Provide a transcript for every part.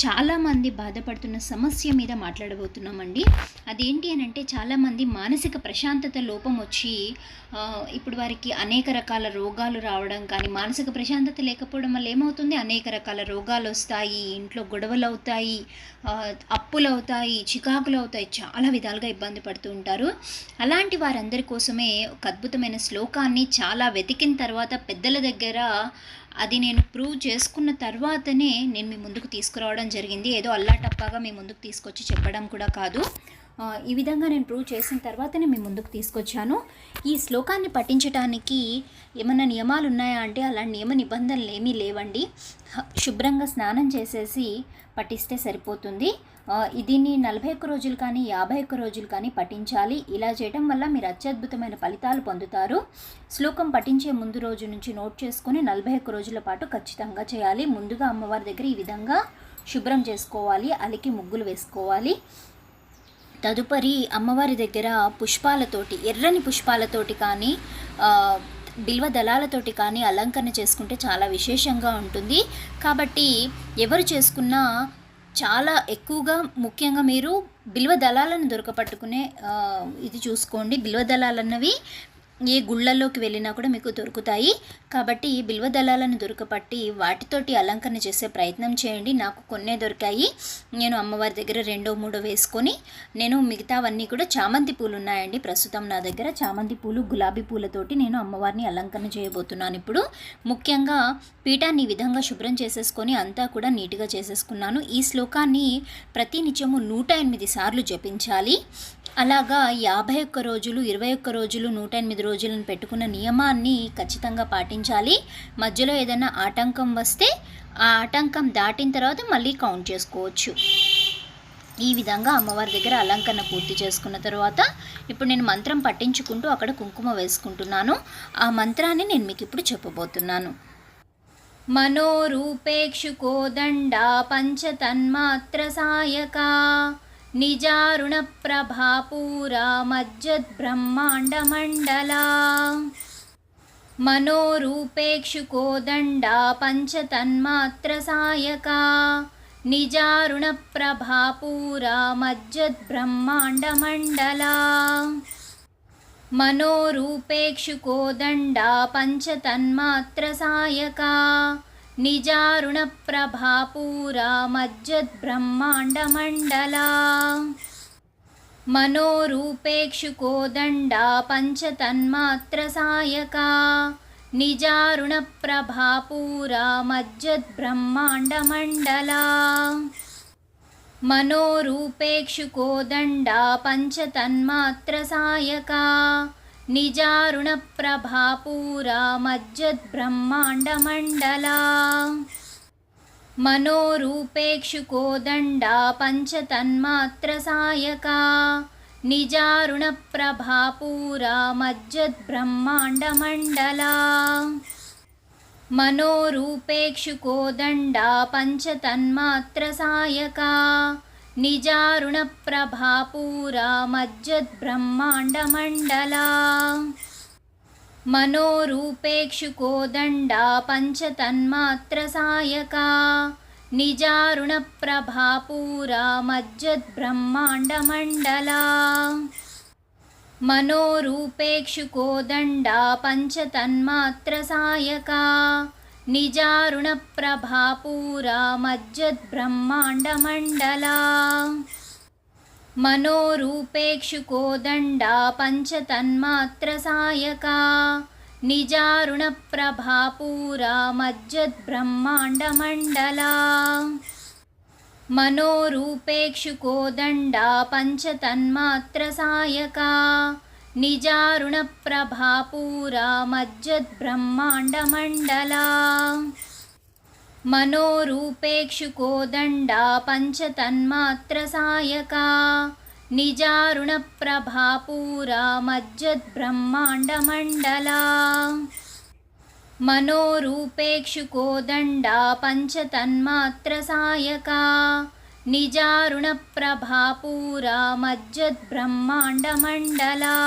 చాలామంది బాధపడుతున్న సమస్య మీద మాట్లాడబోతున్నామండి. అదేంటి అనంటే చాలామంది మానసిక ప్రశాంతత లోపం వచ్చి ఇప్పుడు వారికి అనేక రకాల రోగాలు రావడం కానీ, మానసిక ప్రశాంతత లేకపోవడం వల్ల ఏమవుతుంది, అనేక రకాల రోగాలొస్తాయి, ఇంట్లో గొడవలవుతాయి, అప్పులవుతాయి, చికాకులవుతాయి, చాలా విధాలుగా ఇబ్బంది పడుతూ ఉంటారు. అలాంటి వారందరి కోసమే ఒక అద్భుతమైన శ్లోకాన్ని చాలా వెతికిన తర్వాత పెద్దల దగ్గర అది నేను ప్రూవ్ చేసుకున్న తర్వాతనే నేను మీ ముందుకు తీసుకురావడం జరిగింది. ఏదో అల్లాటప్పగా మీ ముందుకు తీసుకొచ్చి చెప్పడం కూడా కాదు. ఈ విధంగా నేను ప్రూవ్ చేసిన తర్వాతనే మీ ముందుకు తీసుకొచ్చాను. ఈ శ్లోకాన్ని పఠించడానికి ఏమన్నా నియమాలు ఉన్నాయా అంటే అలాంటి నియమ నిబంధనలు ఏమీ లేవండి. శుభ్రంగా స్నానం చేసేసి పఠిస్తే సరిపోతుంది. దీన్ని 41 రోజులు కానీ 51 రోజులు కానీ పఠించాలి. ఇలా చేయడం వల్ల మీరు అత్యద్భుతమైన ఫలితాలు పొందుతారు. శ్లోకం పఠించే ముందు రోజు నుంచి నోట్ చేసుకొని 41 రోజుల పాటు ఖచ్చితంగా చేయాలి. ముందుగా అమ్మవారి దగ్గర ఈ విధంగా శుభ్రం చేసుకోవాలి, అలికి ముగ్గులు వేసుకోవాలి. తదుపరి అమ్మవారి దగ్గర పుష్పాలతోటి, ఎర్రని పుష్పాలతోటి కానీ బిల్వ దళాలతోటి కానీ అలంకరణ చేసుకుంటే చాలా విశేషంగా ఉంటుంది. కాబట్టి ఎవరు చేసుకున్నా చాలా ఎక్కువగా ముఖ్యంగా మీరు బిల్వ దళాలను దొరకపట్టుకునే ఇది చూసుకోండి. బిల్వ దళాలన్నవి ఏ గుళ్ళల్లోకి వెళ్ళినా కూడా మీకు దొరుకుతాయి. కాబట్టి బిల్వ దళాలను దొరకపట్టి వాటితోటి అలంకరణ చేసే ప్రయత్నం చేయండి. నాకు కొన్నే దొరికాయి. నేను అమ్మవారి దగ్గర 2-3 వేసుకొని నేను మిగతావన్నీ కూడా చామంతి పూలు ఉన్నాయండి ప్రస్తుతం నా దగ్గర. చామంతి పూలు, గులాబీ పూలతోటి నేను అమ్మవారిని అలంకరణ చేయబోతున్నాను. ఇప్పుడు ముఖ్యంగా పీఠాన్ని ఈ విధంగా శుభ్రం చేసేసుకొని అంతా కూడా నీట్గా చేసేసుకున్నాను. ఈ శ్లోకాన్ని ప్రతి నిత్యము 108 సార్లు జపించాలి. అలాగా 51 రోజులు, 21 రోజులు, 108 రోజులను పెట్టుకున్న నియమాన్ని ఖచ్చితంగా పాటించాలి. మధ్యలో ఏదైనా ఆటంకం వస్తే ఆ ఆటంకం దాటిన తర్వాత మళ్ళీ కౌంట్ చేసుకోవచ్చు. ఈ విధంగా అమ్మవారి దగ్గర అలంకరణ పూర్తి చేసుకున్న తర్వాత ఇప్పుడు నేను మంత్రం పట్టించుకుంటూ అక్కడ కుంకుమ వేసుకుంటున్నాను. ఆ మంత్రాన్ని నేను మీకు ఇప్పుడు చెప్పబోతున్నాను. మనోరూపేక్షుకో దండా పంచతన్మాత్ర సాయకా నిజారుణ ప్రభాపూరా మజ్జద్బ్రహ్మాండమండలా. మనోరూపేక్షుకో దండా పంచతన్మాత్ర సాయకా నిజారుణ ప్రభాపూరా మజ్జద్బ్రహ్మాండమండలా. మనోరూపేక్షుకో దండా పంచతన్మాత్ర సాయకా నిజారుణ ప్రభాపూరా మజ్జద్బ్రహ్మాండమండలా. మనోరూపేక్షుకో దండా పంచతన్మాత్ర సాయకా నిజారుణ ప్రభాపూరా మజ్జద్బ్రహ్మాండమండలా. మనోరూపేక్షుకో దండా పంచతన్మాత్ర సాయకా నిజారుణ ప్రభాపూరా మజ్జద్బ్రహ్మాండమండలా. మనోరూపేక్షుకో దండా పంచతన్మాత్ర సాయకా నిజారుణ ప్రభాపూరా మజ్జద్బ్రహ్మాండమండలా. మనోరూపేక్షుకో దండా పంచతన్మాత్ర సాయకా నిజారుణ ప్రభాపూరా మజ్జద్బ్రహ్మాండమండలా. మనోరూపేక్షుకో దండా పంచతన్మాత్ర సాయకా నిజారుణ ప్రభాపూరా మజ్జద్బ్రహ్మాండమండలా. మనోరూపేక్షుకో దండా పంచతన్మాత్ర సాయకా నిజారుణ ప్రభాపూరా మజ్జద్బ్రహ్మాండమండలా. మనోరూపేక్షుకో దండా పంచతన్మాత్ర సాయకా నిజారుణ ప్రభాపూరా మజ్జద్బ్రహ్మాండమండలా. మనోరూపేక్షుకో దండా పంచతన్మాత్ర సాయకా నిజారుణ ప్రభాపూరా మజ్జద్బ్రహ్మాండమండలా. మనోరూపేక్షుకో దండా పంచతన్మాత్ర సాయకా నిజారుణ ప్రభాపూరా మజ్జద్బ్రహ్మాండమండలా. మనోరూపేక్షుకో దండా పంచతన్మాత్ర సాయకా నిజారుణ ప్రభాపూరా మజ్జద్బ్రహ్మాండమండలా.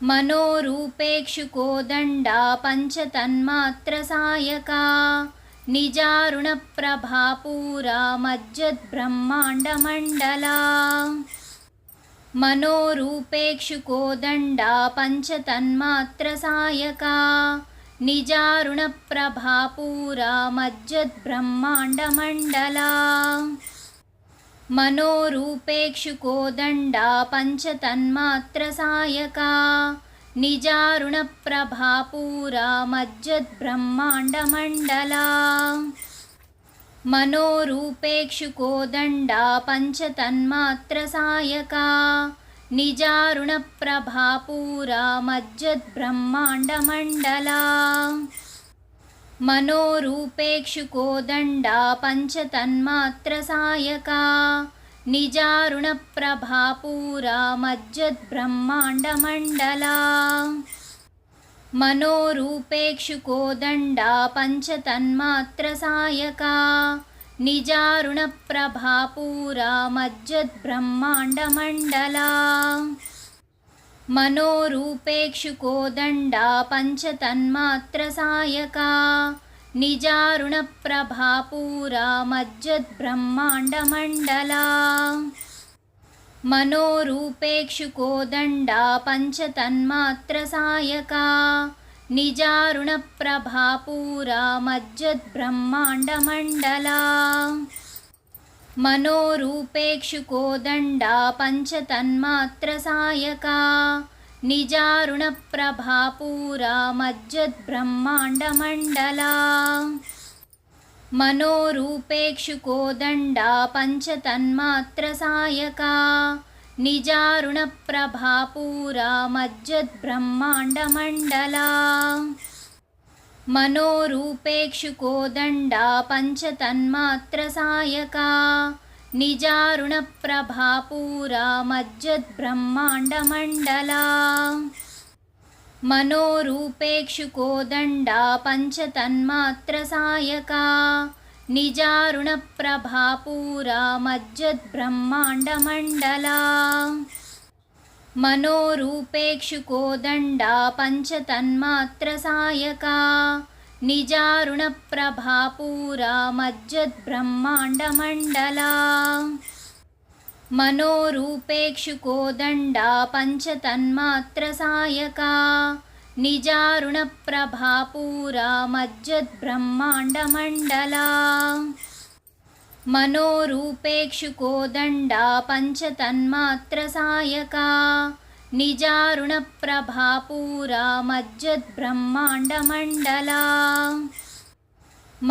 మనోరూపేక్షుకో దండా పంచతన్మాత్ర సాయకా निजारुणप्रभापूरा मज्जद्ब्रह्माण्डमण्डला मनोरूपेक्षुकोदण्डा पञ्चतन्मात्रसायका निजारुणप्रभापूरा मज्जद्ब्रह्माण्डमण्डला मनोरूपेक्षुकोदण्डा पञ्चतन्मात्रसायका निजारुणप्रभापूरा मज्जद्ब्रह्माण्डमण्डला मनोरूपेक्षुकोदण्डा पञ्चतन्मात्रसायका निजारुणप्रभापूरा मज्जद्ब्रह्माण्डमण्डला मनोरूपेक्षुकोदण्डा पञ्चतन्मात्रसायका निजारुणप्रभापूरा मज्जद्ब्रह्माण्डमण्डला मनोरूपेक्षुकोदण्डा पञ्चतन्मात्रसायका निजारुणप्रभापूरा मज्जद्ब्रह्माण्डमण्डला मनोरूपेक्षुकोदण्डा पञ्चतन्मात्रसायका निजारुणप्रभापूरा मज्जद्ब्रह्माण्डमण्डला मनोरूपेक्षुकोदण्डा पञ्चतन्मात्रसायका निजारुणप्रभापूरा मज्जद्ब्रह्माण्डमण्डला मनोरूपेक्षुकोदण्डा पञ्चतन्मात्रसायका निजारुणप्रभापूरा मज्जद्ब्रह्माण्डमण्डला मनोरूपेक्षुकोदण्डा पञ्चतन्मात्रसायका निजारुणप्रभापूरा मज्जद्ब्रह्माण्डमण्डला मनोरूपेक्षुकोदण्डा पञ्चतन्मात्रसायका निजारुणप्रभापूरा मज्जद्ब्रह्माण्डमण्डला मनोरूपेक्षुकोदण्डा पञ्चतन्मात्रसायका निजारुणप्रभापूरा मज्जद्ब्रह्माण्डमण्डला मनोरूपेक्षुकोदण्डा पञ्चतन्मात्रसायका निजारुणप्रभापूरा मज्जद्ब्रह्माण्डमण्डला मनोरूपेक्षुकोदण्डा पञ्चतन्मात्रसायका निजारुणप्रभापूरा मज्जद्ब्रह्माण्डमण्डला मनोरूपेक्षुकोदण्डा पञ्चतन्मात्रसायका निजारुणप्रभापूरा मज्जद्ब्रह्माण्डमण्डला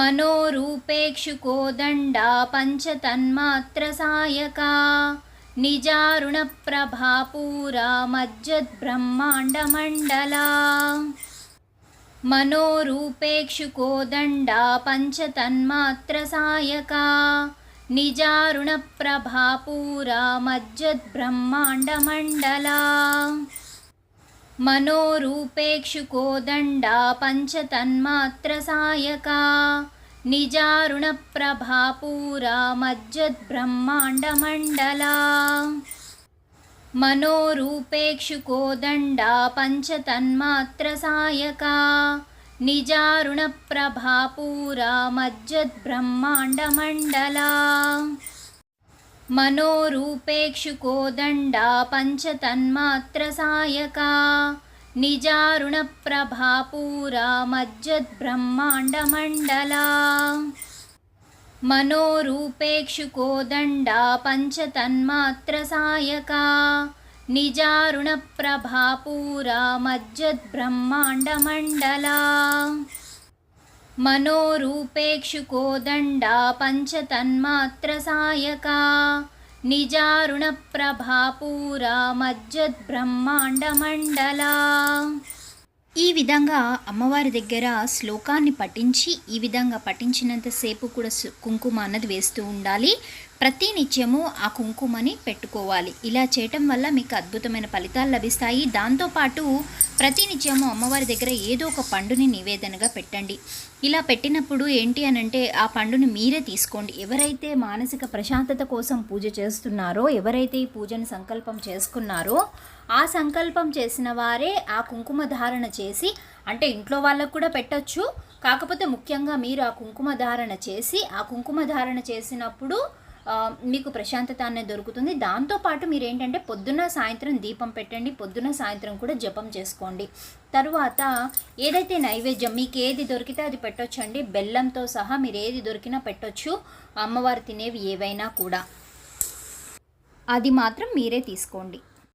मनोरूपेक्षुकोदण्डा पञ्चतन्मात्रसायका निजारुणप्रभापूरा मज्जद्ब्रह्माण्डमण्डला मनोरूपेक्षुकोदण्डा पञ्चतन्मात्रसायका निजारुणप्रभापूरा मज्जद्ब्रह्माण्डमण्डला मनोरूपेक्षुकोदण्डा पञ्चतन्मात्रसायका निजारुणप्रभापूरा मज्जद्ब्रह्माण्डमण्डला मनोरूपेक्षुकोदण्डा पञ्चतन्मात्रसायका निजारुणप्रभापूरा मज्जद्ब्रह्माण्डमण्डला मनोरूपेक्षुकोदण्डा पञ्चतन्मात्रसायका निजारुणप्रभापूरा मज्जद्ब्रह्माण्डमण्डला मनोरूपेक्षुकोदण्डा पञ्चतन्मात्रसायका निजारुणप्रभापूरा मज्जद्ब्रह्माण्डमण्डला मनोरूपेक्षुकोदण्डा पञ्चतन्मात्रसायका निजारुणप्रभापूरा मज्जद्ब्रह्माण्डमण्डला ఈ విధంగా అమ్మవారి దగ్గర శ్లోకాన్ని పఠించి ఈ విధంగా పఠించినంతసేపు కూడా కుంకుమ అన్నది వేస్తూ ఉండాలి. ప్రతి నిత్యము ఆ కుంకుమని పెట్టుకోవాలి. ఇలా చేయటం వల్ల మీకు అద్భుతమైన ఫలితాలు లభిస్తాయి. దాంతోపాటు ప్రతి నిత్యము అమ్మవారి దగ్గర ఏదో ఒక పండుని నివేదనగా పెట్టండి. ఇలా పెట్టినప్పుడు ఏంటి అనంటే ఆ పండుని మీరే తీసుకోండి. ఎవరైతే మానసిక ప్రశాంతత కోసం పూజ చేస్తున్నారో, ఎవరైతే ఈ పూజను సంకల్పం చేసుకున్నారో ఆ సంకల్పం చేసిన వారే ఆ కుంకుమ ధారణ చేసి, అంటే ఇంట్లో వాళ్ళకు కూడా పెట్టచ్చు, కాకపోతే ముఖ్యంగా మీరు ఆ కుంకుమ ధారణ చేసి, ఆ కుంకుమ ధారణ చేసినప్పుడు మీకు ప్రశాంతత అనేది దొరుకుతుంది. దాంతోపాటు మీరు ఏంటంటే పొద్దున్న సాయంత్రం దీపం పెట్టండి, పొద్దున్న సాయంత్రం కూడా జపం చేసుకోండి. తరువాత ఏదైతే నైవేద్యం మీకు ఏది దొరికితే అది పెట్టొచ్చండి. బెల్లంతో సహా మీరు ఏది దొరికినా పెట్టొచ్చు, అమ్మవారు తినేవి ఏవైనా కూడా. అది మాత్రం మీరే తీసుకోండి.